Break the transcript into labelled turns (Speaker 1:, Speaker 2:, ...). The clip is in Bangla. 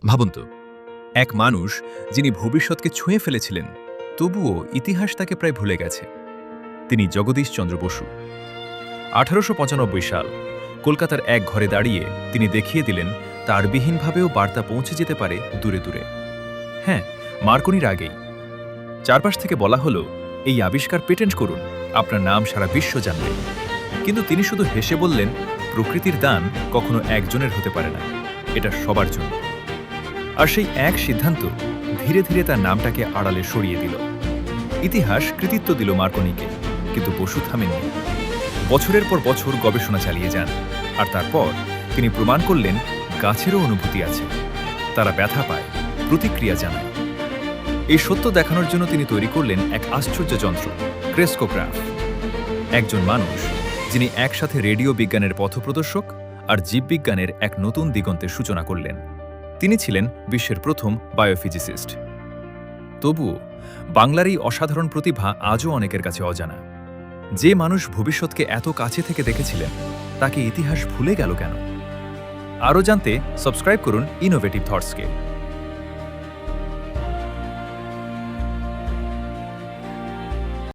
Speaker 1: ভাবুন তো, এক মানুষ যিনি ভবিষ্যৎকে ছুঁয়ে ফেলেছিলেন, তবুও ইতিহাস তাকে প্রায় ভুলে গেছে। তিনি জগদীশচন্দ্র বসু। ১৮৯৫ সাল কলকাতার এক ঘরে দাঁড়িয়ে তিনি দেখিয়ে দিলেন তারবিহীনভাবেও বার্তা পৌঁছে যেতে পারে দূরে দূরে। হ্যাঁ, মার্কনির আগেই। চারপাশ থেকে বলা হলো, এই আবিষ্কার পেটেন্ট করুন, আপনার নাম সারা বিশ্ব জানবে। কিন্তু তিনি শুধু হেসে বললেন, প্রকৃতির দান কখনো একজনের হতে পারে না, এটা সবার জন্য। আর সেই এক সিদ্ধান্ত ধীরে ধীরে তার নামটাকে আড়ালে সরিয়ে দিল। ইতিহাস কৃতিত্ব দিল মার্কনিকে, কিন্তু বসু থামেননি। বছরের পর বছর গবেষণা চালিয়ে যান, আর তারপর তিনি প্রমাণ করলেন গাছেরও অনুভূতি আছে, তারা ব্যথা পায়, প্রতিক্রিয়া জানায়। এই সত্য দেখানোর জন্য তিনি তৈরি করলেন এক আশ্চর্য যন্ত্র, ক্রেস্কোগ্রাফ। একজন মানুষ যিনি একসাথে রেডিও বিজ্ঞানের পথপ্রদর্শক আর জীববিজ্ঞানের এক নতুন দিগন্তের সূচনা করলেন। তিনি ছিলেন বিশ্বের প্রথম বায়োফিজিসিস্ট। তবুও বাংলার এই অসাধারণ প্রতিভা আজও অনেকের কাছে অজানা। যে মানুষ ভবিষ্যৎকে এত কাছে থেকে দেখেছিলেন, তাকে ইতিহাস ভুলে গেল কেন? আরও জানতে সাবস্ক্রাইব করুন ইনোভেটিভ থটসকে।